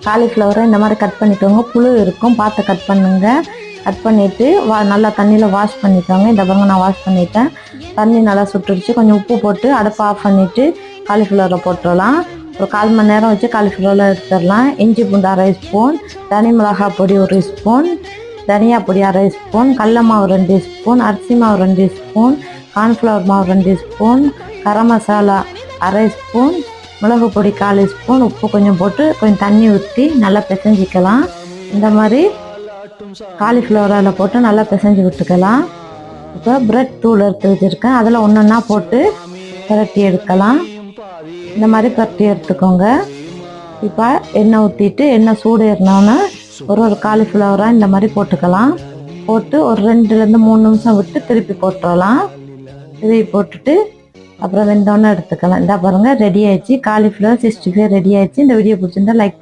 காலிஃப்ளவரை இந்த மாதிரி கட் பண்ணிக்கோங்க. புழு இருக்கும், பார்த்து கட் பண்ணுங்க. கட் பண்ணிவிட்டு நல்லா தண்ணியில் வாஷ் பண்ணிக்கோங்க. இந்த பாருங்க நான் வாஷ் பண்ணிட்டேன். தண்ணி நல்லா சுட்டுடுச்சு. கொஞ்சம் உப்பு போட்டு அடுப்பை ஆஃப் பண்ணிவிட்டு காலிஃப்ளவரை போட்டுடலாம். ஒரு 1/4 மணி நேரம் வச்சு காலிஃப்ளவரில் எடுத்துடலாம். இஞ்சி பூண்டு 1/2 ஸ்பூன், தனி மிளகாய் பொடி 1 ஸ்பூன், தனியா பொடி 1/2 ஸ்பூன், கடல மாவு 2 ஸ்பூன், அரிசி மாவு 2 ஸ்பூன், கார்ன்ஃப்ளவர் மாவு 2 ஸ்பூன், கரம் மசாலா 1/2 ஸ்பூன், மிளகு பொடி 1/4 ஸ்பூன், உப்பு கொஞ்சம் போட்டு கொஞ்சம் தண்ணி ஊற்றி நல்லா பிசைஞ்சிக்கலாம். இந்த மாதிரி காலிஃப்ளவரில் போட்டு நல்லா பிசைஞ்சு விட்டுக்கலாம். இப்போ பிரெட் தூள் எடுத்து வச்சுருக்கேன், அதில் ஒன்றா போட்டு புரட்டி எடுக்கலாம். இந்த மாதிரி புரட்டி எடுத்துக்கோங்க. இப்போ எண்ணெய் ஊற்றிட்டு எண்ணெய் சூடு ஏறினோன்னா ஒரு காலிஃப்ளவராக இந்த மாதிரி போட்டுக்கலாம். போட்டு ஒரு 2லேருந்து 3 நிமிஷம் விட்டு திருப்பி போட்டுடலாம். திருப்பி போட்டுட்டு அப்புறம் வெந்தோன்னே எடுத்துக்கலாம். இந்த பாருங்கள் ரெடி ஆயிடுச்சு. காலிஃப்ளவர் 65 ரெடி ஆயிடுச்சு. இந்த வீடியோ பிடிச்சிருந்தா லைக்